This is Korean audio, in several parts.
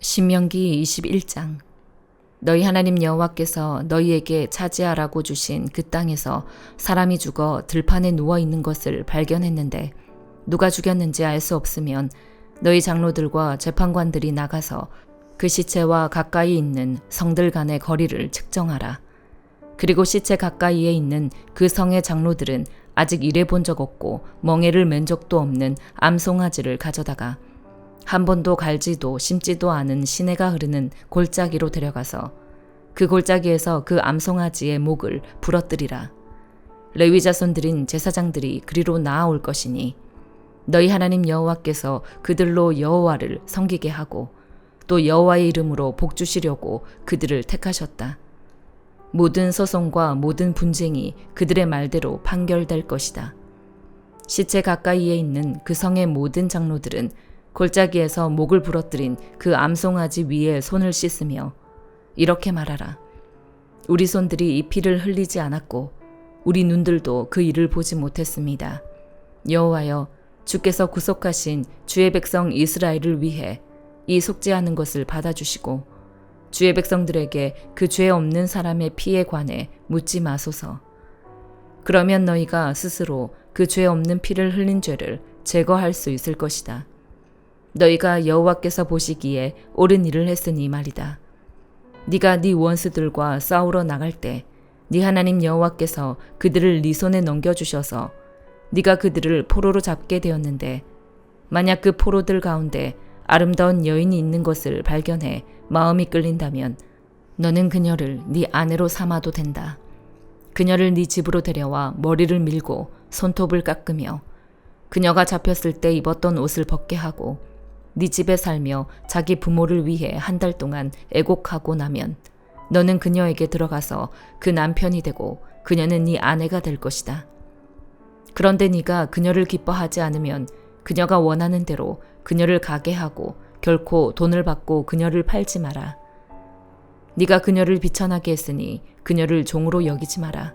신명기 21장. 너희 하나님 여호와께서 너희에게 차지하라고 주신 그 땅에서 사람이 죽어 들판에 누워 있는 것을 발견했는데 누가 죽였는지 알 수 없으면 너희 장로들과 재판관들이 나가서 그 시체와 가까이 있는 성들 간의 거리를 측정하라. 그리고 시체 가까이에 있는 그 성의 장로들은 아직 일해 본 적 없고 멍에를 맨 적도 없는 암송아지를 가져다가 한 번도 갈지도 심지도 않은 시내가 흐르는 골짜기로 데려가서 그 골짜기에서 그 암송아지의 목을 부러뜨리라. 레위 자손들인 제사장들이 그리로 나아올 것이니 너희 하나님 여호와께서 그들로 여호와를 섬기게 하고 또 여호와의 이름으로 복 주시려고 그들을 택하셨다. 모든 소송과 모든 분쟁이 그들의 말대로 판결될 것이다. 시체 가까이에 있는 그 성의 모든 장로들은 골짜기에서 목을 부러뜨린 그 암송아지 위에 손을 씻으며 이렇게 말하라. 우리 손들이 이 피를 흘리지 않았고 우리 눈들도 그 일을 보지 못했습니다. 여호와여, 주께서 구속하신 주의 백성 이스라엘을 위해 이 속죄하는 것을 받아주시고 주의 백성들에게 그 죄 없는 사람의 피에 관해 묻지 마소서. 그러면 너희가 스스로 그 죄 없는 피를 흘린 죄를 제거할 수 있을 것이다. 너희가 여호와께서 보시기에 옳은 일을 했으니 말이다. 네가 네 원수들과 싸우러 나갈 때 네 하나님 여호와께서 그들을 네 손에 넘겨주셔서 네가 그들을 포로로 잡게 되었는데 만약 그 포로들 가운데 아름다운 여인이 있는 것을 발견해 마음이 끌린다면 너는 그녀를 네 아내로 삼아도 된다. 그녀를 네 집으로 데려와 머리를 밀고 손톱을 깎으며 그녀가 잡혔을 때 입었던 옷을 벗게 하고 네 집에 살며 자기 부모를 위해 한 달 동안 애곡하고 나면 너는 그녀에게 들어가서 그 남편이 되고 그녀는 네 아내가 될 것이다. 그런데 네가 그녀를 기뻐하지 않으면 그녀가 원하는 대로 그녀를 가게 하고 결코 돈을 받고 그녀를 팔지 마라. 네가 그녀를 비천하게 했으니 그녀를 종으로 여기지 마라.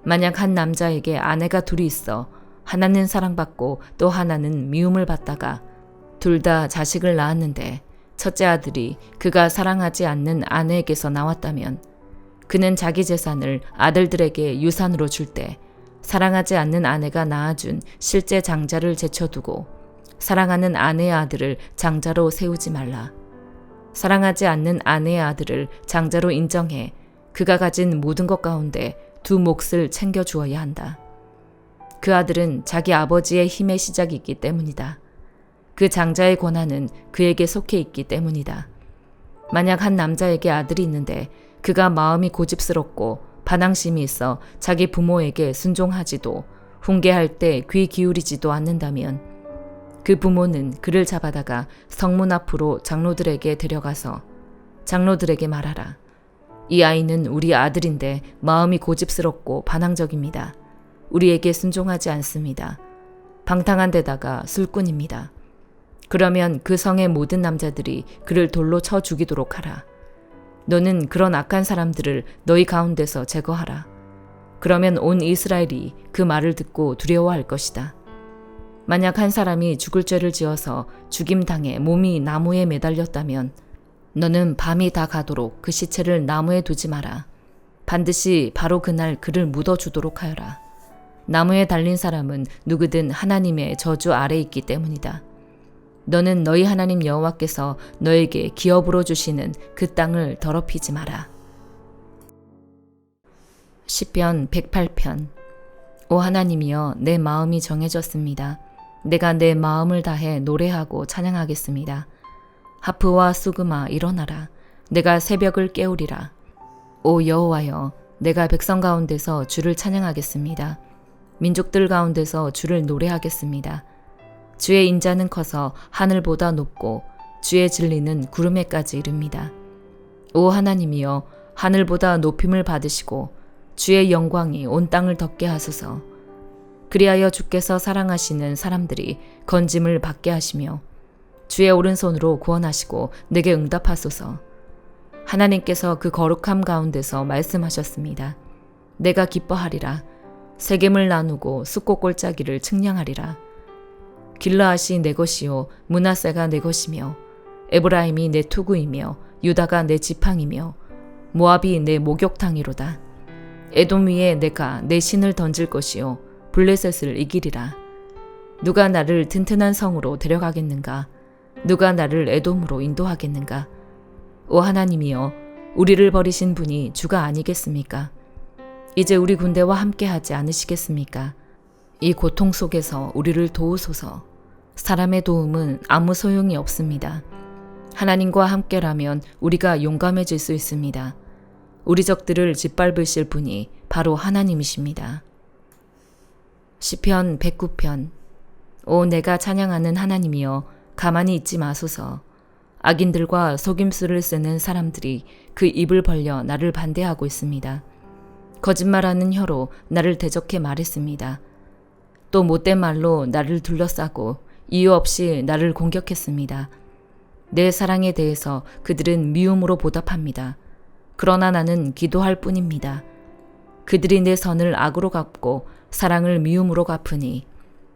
만약 한 남자에게 아내가 둘이 있어 하나는 사랑받고 또 하나는 미움을 받다가 둘 다 자식을 낳았는데 첫째 아들이 그가 사랑하지 않는 아내에게서 나왔다면 그는 자기 재산을 아들들에게 유산으로 줄 때 사랑하지 않는 아내가 낳아준 실제 장자를 제쳐두고 사랑하는 아내의 아들을 장자로 세우지 말라. 사랑하지 않는 아내의 아들을 장자로 인정해 그가 가진 모든 것 가운데 두 몫을 챙겨 주어야 한다. 그 아들은 자기 아버지의 힘의 시작이기 때문이다. 그 장자의 권한은 그에게 속해 있기 때문이다. 만약 한 남자에게 아들이 있는데 그가 마음이 고집스럽고 반항심이 있어 자기 부모에게 순종하지도 훈계할 때 귀 기울이지도 않는다면 그 부모는 그를 잡아다가 성문 앞으로 장로들에게 데려가서 장로들에게 말하라. 이 아이는 우리 아들인데 마음이 고집스럽고 반항적입니다. 우리에게 순종하지 않습니다. 방탕한 데다가 술꾼입니다. 그러면 그 성의 모든 남자들이 그를 돌로 쳐 죽이도록 하라. 너는 그런 악한 사람들을 너희 가운데서 제거하라. 그러면 온 이스라엘이 그 말을 듣고 두려워할 것이다. 만약 한 사람이 죽을 죄를 지어서 죽임당해 몸이 나무에 매달렸다면 너는 밤이 다 가도록 그 시체를 나무에 두지 마라. 반드시 바로 그날 그를 묻어주도록 하여라. 나무에 달린 사람은 누구든 하나님의 저주 아래 있기 때문이다. 너는 너희 하나님 여호와께서 너에게 기업으로 주시는 그 땅을 더럽히지 마라. 시편 108편. 오 하나님이여, 내 마음이 정해졌습니다. 내가 내 마음을 다해 노래하고 찬양하겠습니다. 하프와 수금아 일어나라. 내가 새벽을 깨우리라. 오 여호와여, 내가 백성 가운데서 주를 찬양하겠습니다. 민족들 가운데서 주를 노래하겠습니다. 주의 인자는 커서 하늘보다 높고 주의 진리는 구름에까지 이릅니다. 오 하나님이여, 하늘보다 높임을 받으시고 주의 영광이 온 땅을 덮게 하소서. 그리하여 주께서 사랑하시는 사람들이 건짐을 받게 하시며 주의 오른손으로 구원하시고 내게 응답하소서. 하나님께서 그 거룩함 가운데서 말씀하셨습니다. 내가 기뻐하리라. 세겜을 나누고 숫꽃 골짜기를 측량하리라. 길르앗이 내 것이요 므낫세가 내 것이며 에브라임이 내 투구이며 유다가 내 지팡이며 모압이 내 목욕탕이로다. 에돔 위에 내가 내 신을 던질 것이요 블레셋을 이기리라. 누가 나를 튼튼한 성으로 데려가겠는가? 누가 나를 에돔으로 인도하겠는가? 오 하나님이여, 우리를 버리신 분이 주가 아니겠습니까? 이제 우리 군대와 함께하지 않으시겠습니까? 이 고통 속에서 우리를 도우소서. 사람의 도움은 아무 소용이 없습니다. 하나님과 함께라면 우리가 용감해질 수 있습니다. 우리 적들을 짓밟으실 분이 바로 하나님이십니다. 시편 109편. 오 내가 찬양하는 하나님이여, 가만히 있지 마소서. 악인들과 속임수를 쓰는 사람들이 그 입을 벌려 나를 반대하고 있습니다. 거짓말하는 혀로 나를 대적해 말했습니다. 또 못된 말로 나를 둘러싸고 이유 없이 나를 공격했습니다. 내 사랑에 대해서 그들은 미움으로 보답합니다. 그러나 나는 기도할 뿐입니다. 그들이 내 선을 악으로 갚고 사랑을 미움으로 갚으니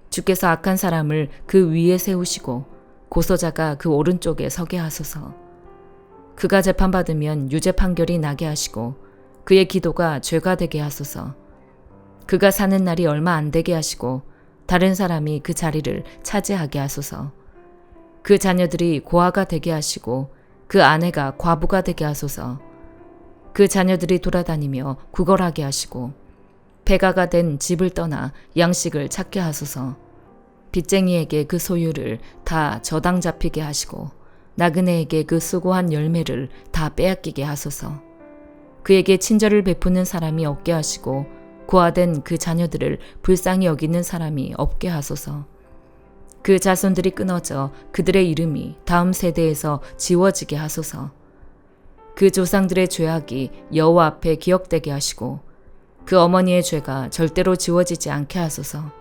주께서 악한 사람을 그 위에 세우시고 고소자가 그 오른쪽에 서게 하소서. 그가 재판받으면 유죄 판결이 나게 하시고 그의 기도가 죄가 되게 하소서. 그가 사는 날이 얼마 안 되게 하시고 다른 사람이 그 자리를 차지하게 하소서. 그 자녀들이 고아가 되게 하시고 그 아내가 과부가 되게 하소서. 그 자녀들이 돌아다니며 구걸하게 하시고 배가가 된 집을 떠나 양식을 찾게 하소서. 빚쟁이에게 그 소유를 다 저당 잡히게 하시고 나그네에게 그 수고한 열매를 다 빼앗기게 하소서. 그에게 친절을 베푸는 사람이 없게 하시고 고아된 그 자녀들을 불쌍히 여기는 사람이 없게 하소서. 그 자손들이 끊어져 그들의 이름이 다음 세대에서 지워지게 하소서. 그 조상들의 죄악이 여호와 앞에 기억되게 하시고 그 어머니의 죄가 절대로 지워지지 않게 하소서.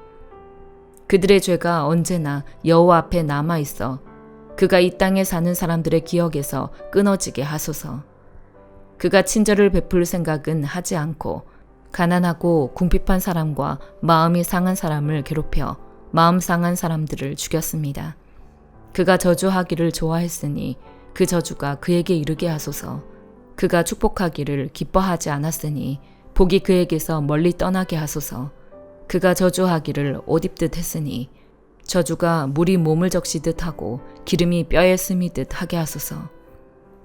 그들의 죄가 언제나 여호와 앞에 남아 있어 그가 이 땅에 사는 사람들의 기억에서 끊어지게 하소서. 그가 친절을 베풀 생각은 하지 않고 가난하고 궁핍한 사람과 마음이 상한 사람을 괴롭혀 마음 상한 사람들을 죽였습니다. 그가 저주하기를 좋아했으니 그 저주가 그에게 이르게 하소서. 그가 축복하기를 기뻐하지 않았으니 복이 그에게서 멀리 떠나게 하소서. 그가 저주하기를 옷 입듯 했으니 저주가 물이 몸을 적시듯 하고 기름이 뼈에 스미듯 하게 하소서.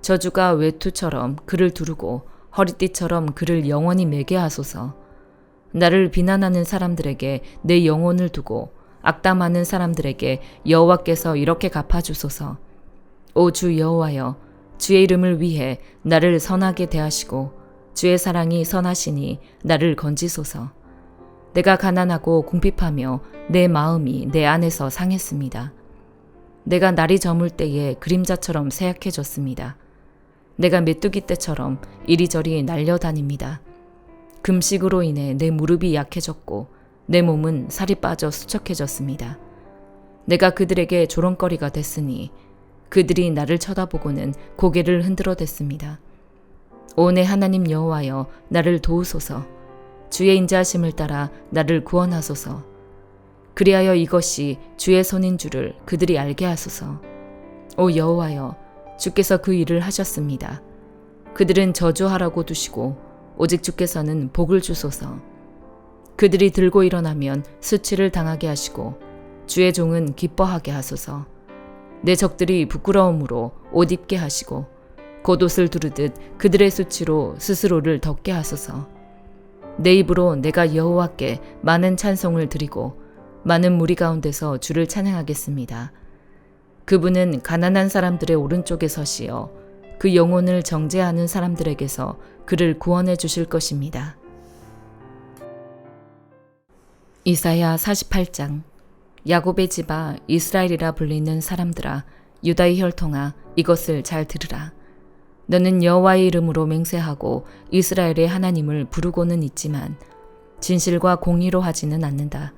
저주가 외투처럼 그를 두르고 허리띠처럼 그를 영원히 매게 하소서. 나를 비난하는 사람들에게 내 영혼을 두고 악담하는 사람들에게 여호와께서 이렇게 갚아주소서. 오 주 여호와여, 주의 이름을 위해 나를 선하게 대하시고 주의 사랑이 선하시니 나를 건지소서. 내가 가난하고 궁핍하며 내 마음이 내 안에서 상했습니다. 내가 날이 저물 때에 그림자처럼 쇠약해졌습니다. 내가 메뚜기 떼처럼 이리저리 날려다닙니다. 금식으로 인해 내 무릎이 약해졌고 내 몸은 살이 빠져 수척해졌습니다. 내가 그들에게 조롱거리가 됐으니 그들이 나를 쳐다보고는 고개를 흔들어댔습니다. 오 내 하나님 여호와여, 나를 도우소서. 주의 인자하심을 따라 나를 구원하소서. 그리하여 이것이 주의 손인 줄을 그들이 알게 하소서. 오 여호와여, 주께서 그 일을 하셨습니다. 그들은 저주하라고 두시고 오직 주께서는 복을 주소서. 그들이 들고 일어나면 수치를 당하게 하시고 주의 종은 기뻐하게 하소서. 내 적들이 부끄러움으로 옷 입게 하시고 겉옷을 두르듯 그들의 수치로 스스로를 덮게 하소서. 내 입으로 내가 여호와께 많은 찬송을 드리고 많은 무리 가운데서 주를 찬양하겠습니다. 그분은 가난한 사람들의 오른쪽에 서시어 그 영혼을 정죄하는 사람들에게서 그를 구원해 주실 것입니다. 이사야 48장. 야곱의 집아 이스라엘이라 불리는 사람들아, 유다의 혈통아, 이것을 잘 들으라. 너는 여호와의 이름으로 맹세하고 이스라엘의 하나님을 부르고는 있지만 진실과 공의로 하지는 않는다.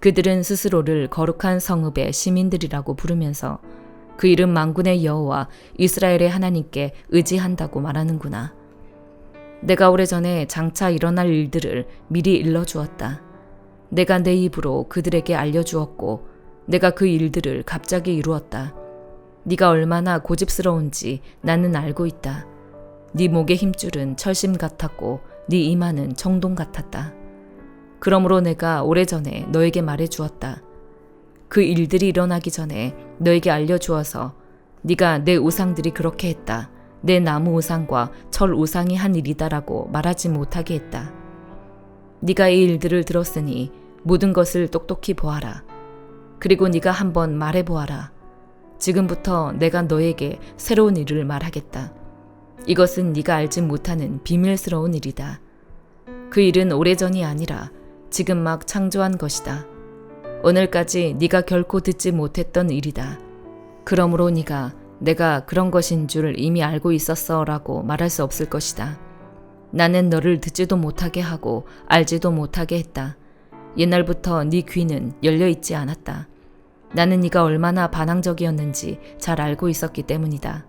그들은 스스로를 거룩한 성읍의 시민들이라고 부르면서 그 이름 만군의 여호와 이스라엘의 하나님께 의지한다고 말하는구나. 내가 오래전에 장차 일어날 일들을 미리 일러주었다. 내가 내 입으로 그들에게 알려주었고 내가 그 일들을 갑자기 이루었다. 네가 얼마나 고집스러운지 나는 알고 있다. 네 목의 힘줄은 철심 같았고 네 이마는 청동 같았다. 그러므로 내가 오래전에 너에게 말해주었다. 그 일들이 일어나기 전에 너에게 알려주어서 네가 내 우상들이 그렇게 했다. 내 나무 우상과 철 우상이 한 일이다라고 말하지 못하게 했다. 네가 이 일들을 들었으니 모든 것을 똑똑히 보아라. 그리고 네가 한번 말해보아라. 지금부터 내가 너에게 새로운 일을 말하겠다. 이것은 네가 알지 못하는 비밀스러운 일이다. 그 일은 오래전이 아니라 지금 막 창조한 것이다. 오늘까지 네가 결코 듣지 못했던 일이다. 그러므로 네가 내가 그런 것인 줄 이미 알고 있었어 라고 말할 수 없을 것이다. 나는 너를 듣지도 못하게 하고 알지도 못하게 했다. 옛날부터 네 귀는 열려 있지 않았다. 나는 네가 얼마나 반항적이었는지 잘 알고 있었기 때문이다.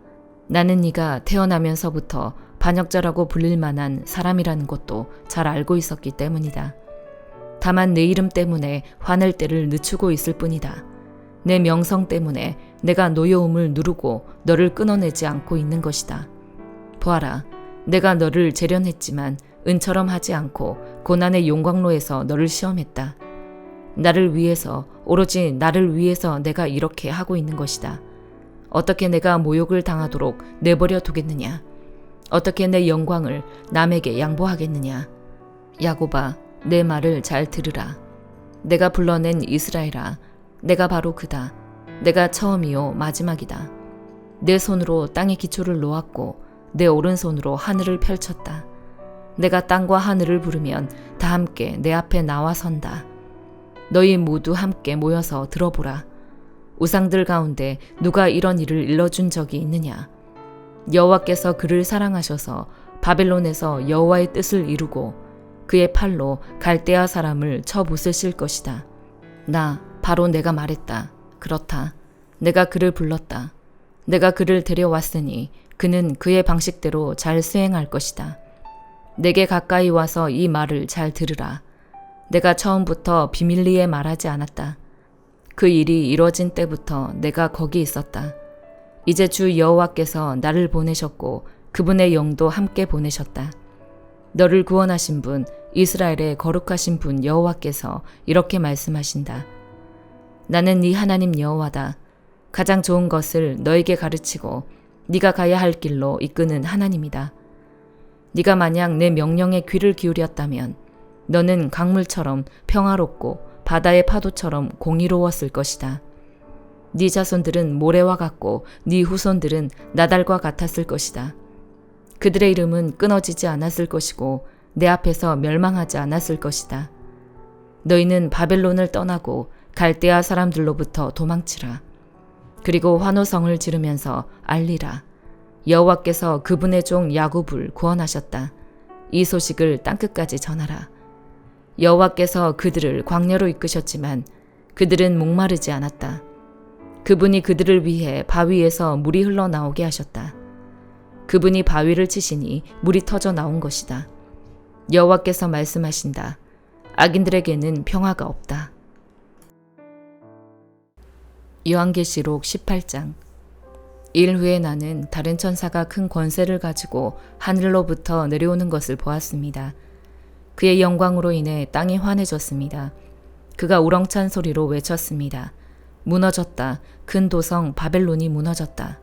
나는 네가 태어나면서부터 반역자라고 불릴 만한 사람이라는 것도 잘 알고 있었기 때문이다. 다만 내 이름 때문에 화낼 때를 늦추고 있을 뿐이다. 내 명성 때문에 내가 노여움을 누르고 너를 끊어내지 않고 있는 것이다. 보아라, 내가 너를 재련했지만 은처럼 하지 않고 고난의 용광로에서 너를 시험했다. 나를 위해서, 오로지 나를 위해서 내가 이렇게 하고 있는 것이다. 어떻게 내가 모욕을 당하도록 내버려 두겠느냐? 어떻게 내 영광을 남에게 양보하겠느냐? 야곱아, 내 말을 잘 들으라. 내가 불러낸 이스라엘아, 내가 바로 그다. 내가 처음이요 마지막이다. 내 손으로 땅의 기초를 놓았고 내 오른손으로 하늘을 펼쳤다. 내가 땅과 하늘을 부르면 다 함께 내 앞에 나와 선다. 너희 모두 함께 모여서 들어보라. 우상들 가운데 누가 이런 일을 일러준 적이 있느냐? 여호와께서 그를 사랑하셔서 바벨론에서 여호와의 뜻을 이루고 그의 팔로 갈대아 사람을 쳐부수실 것이다. 바로 내가 말했다. 그렇다. 내가 그를 불렀다. 내가 그를 데려왔으니 그는 그의 방식대로 잘 수행할 것이다. 내게 가까이 와서 이 말을 잘 들으라. 내가 처음부터 비밀리에 말하지 않았다. 그 일이 이루어진 때부터 내가 거기 있었다. 이제 주 여호와께서 나를 보내셨고 그분의 영도 함께 보내셨다. 너를 구원하신 분, 이스라엘의 거룩하신 분 여호와께서 이렇게 말씀하신다. 나는 네 하나님 여호와다. 가장 좋은 것을 너에게 가르치고 네가 가야 할 길로 이끄는 하나님이다. 네가 만약 내 명령에 귀를 기울였다면 너는 강물처럼 평화롭고 바다의 파도처럼 공의로웠을 것이다. 네 자손들은 모래와 같고 네 후손들은 나달과 같았을 것이다. 그들의 이름은 끊어지지 않았을 것이고 내 앞에서 멸망하지 않았을 것이다. 너희는 바벨론을 떠나고 갈대아 사람들로부터 도망치라. 그리고 환호성을 지르면서 알리라. 여호와께서 그분의 종 야곱을 구원하셨다. 이 소식을 땅끝까지 전하라. 여호와께서 그들을 광야로 이끄셨지만 그들은 목마르지 않았다. 그분이 그들을 위해 바위에서 물이 흘러나오게 하셨다. 그분이 바위를 치시니 물이 터져 나온 것이다. 여호와께서 말씀하신다. 악인들에게는 평화가 없다. 요한계시록 18장. 일 후에 나는 다른 천사가 큰 권세를 가지고 하늘로부터 내려오는 것을 보았습니다. 그의 영광으로 인해 땅이 환해졌습니다. 그가 우렁찬 소리로 외쳤습니다. 무너졌다. 큰 도성 바벨론이 무너졌다.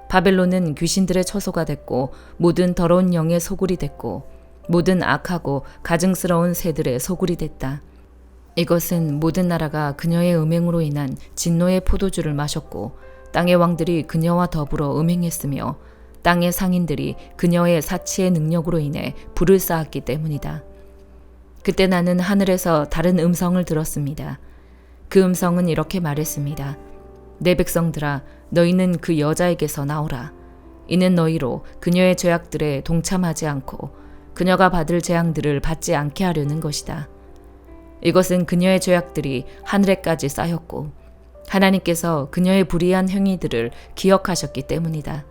바벨론은 귀신들의 처소가 됐고 모든 더러운 영의 소굴이 됐고 모든 악하고 가증스러운 새들의 소굴이 됐다. 이것은 모든 나라가 그녀의 음행으로 인한 진노의 포도주를 마셨고 땅의 왕들이 그녀와 더불어 음행했으며 땅의 상인들이 그녀의 사치의 능력으로 인해 불을 쌓았기 때문이다. 그때 나는 하늘에서 다른 음성을 들었습니다. 그 음성은 이렇게 말했습니다. 내 백성들아, 너희는 그 여자에게서 나오라. 이는 너희로 그녀의 죄악들에 동참하지 않고 그녀가 받을 재앙들을 받지 않게 하려는 것이다. 이것은 그녀의 죄악들이 하늘에까지 쌓였고 하나님께서 그녀의 불의한 행위들을 기억하셨기 때문이다.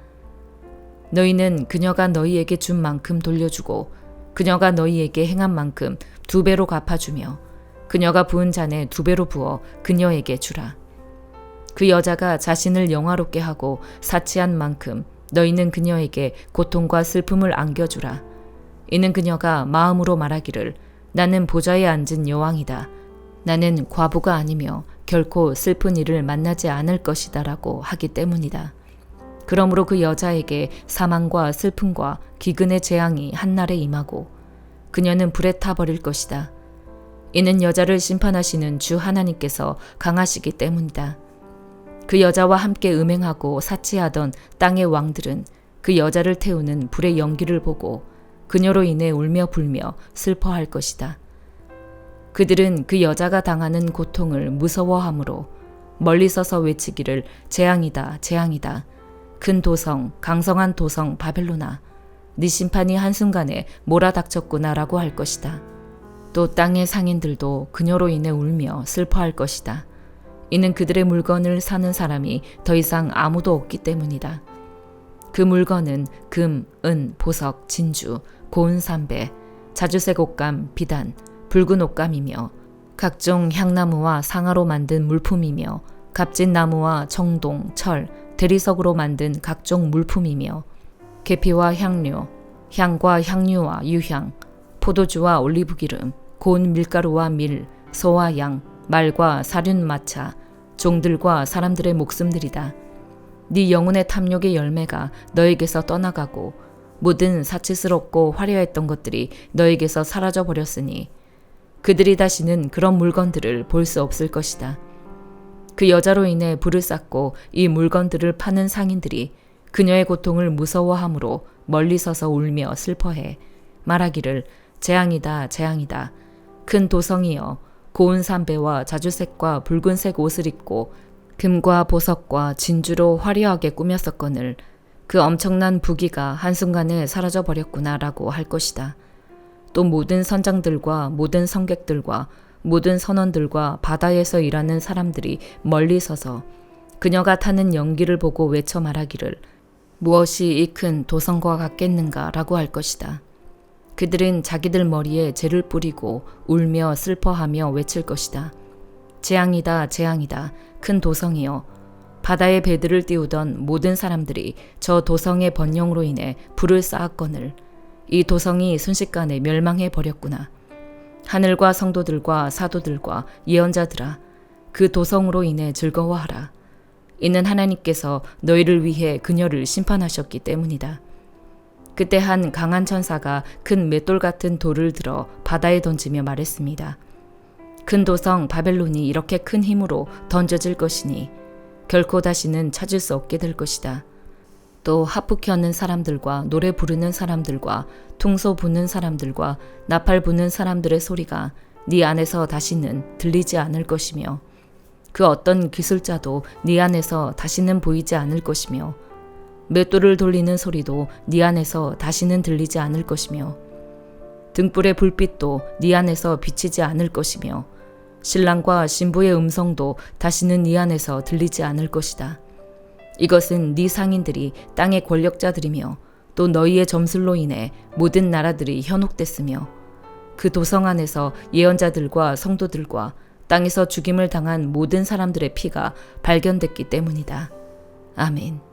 너희는 그녀가 너희에게 준 만큼 돌려주고 그녀가 너희에게 행한 만큼 2배로 갚아주며 그녀가 부은 잔에 2배로 부어 그녀에게 주라. 그 여자가 자신을 영화롭게 하고 사치한 만큼 너희는 그녀에게 고통과 슬픔을 안겨주라. 이는 그녀가 마음으로 말하기를 나는 보좌에 앉은 여왕이다. 나는 과부가 아니며 결코 슬픈 일을 만나지 않을 것이다 라고 하기 때문이다. 그러므로 그 여자에게 사망과 슬픔과 기근의 재앙이 한날에 임하고 그녀는 불에 타버릴 것이다. 이는 여자를 심판하시는 주 하나님께서 강하시기 때문이다. 그 여자와 함께 음행하고 사치하던 땅의 왕들은 그 여자를 태우는 불의 연기를 보고 그녀로 인해 울며 불며 슬퍼할 것이다. 그들은 그 여자가 당하는 고통을 무서워하므로 멀리 서서 외치기를 재앙이다, 재앙이다. 큰 도성, 강성한 도성 바벨로나, 네 심판이 한순간에 몰아닥쳤구나 라고 할 것이다. 또 땅의 상인들도 그녀로 인해 울며 슬퍼할 것이다. 이는 그들의 물건을 사는 사람이 더 이상 아무도 없기 때문이다. 그 물건은 금, 은, 보석, 진주, 고운 삼배, 자주색 옷감, 비단, 붉은 옷감이며 각종 향나무와 상아로 만든 물품이며 값진 나무와 청동, 철, 대리석으로 만든 각종 물품이며 계피와 향료, 향과 향유와 유향, 포도주와 올리브기름, 고운 밀가루와 밀, 소와 양, 말과 사륜 마차, 종들과 사람들의 목숨들이다. 네 영혼의 탐욕의 열매가 너에게서 떠나가고 모든 사치스럽고 화려했던 것들이 너에게서 사라져 버렸으니 그들이 다시는 그런 물건들을 볼 수 없을 것이다. 그 여자로 인해 불을 쌓고 이 물건들을 파는 상인들이 그녀의 고통을 무서워하므로 멀리 서서 울며 슬퍼해 말하기를 재앙이다, 재앙이다. 큰 도성이여 고운 삼배와 자주색과 붉은색 옷을 입고 금과 보석과 진주로 화려하게 꾸몄었거늘 그 엄청난 부귀가 한순간에 사라져 버렸구나라고 할 것이다. 또 모든 선장들과 모든 성객들과 모든 선원들과 바다에서 일하는 사람들이 멀리 서서 그녀가 타는 연기를 보고 외쳐 말하기를 무엇이 이 큰 도성과 같겠는가 라고 할 것이다. 그들은 자기들 머리에 재를 뿌리고 울며 슬퍼하며 외칠 것이다. 재앙이다, 재앙이다. 큰 도성이여. 바다에 배들을 띄우던 모든 사람들이 저 도성의 번영으로 인해 불을 쌓았거늘 이 도성이 순식간에 멸망해 버렸구나. 하늘과 성도들과 사도들과 예언자들아, 그 도성으로 인해 즐거워하라. 이는 하나님께서 너희를 위해 그녀를 심판하셨기 때문이다. 그때 한 강한 천사가 큰 맷돌 같은 돌을 들어 바다에 던지며 말했습니다. 큰 도성 바벨론이 이렇게 큰 힘으로 던져질 것이니 결코 다시는 찾을 수 없게 될 것이다. 또 하프 켜는 사람들과 노래 부르는 사람들과 퉁소 부는 사람들과 나팔 부는 사람들의 소리가 네 안에서 다시는 들리지 않을 것이며 그 어떤 기술자도 네 안에서 다시는 보이지 않을 것이며 맷돌을 돌리는 소리도 네 안에서 다시는 들리지 않을 것이며 등불의 불빛도 네 안에서 비치지 않을 것이며 신랑과 신부의 음성도 다시는 네 안에서 들리지 않을 것이다. 이것은 네 상인들이 땅의 권력자들이며 또 너희의 점술로 인해 모든 나라들이 현혹됐으며 그 도성 안에서 예언자들과 성도들과 땅에서 죽임을 당한 모든 사람들의 피가 발견됐기 때문이다. 아멘.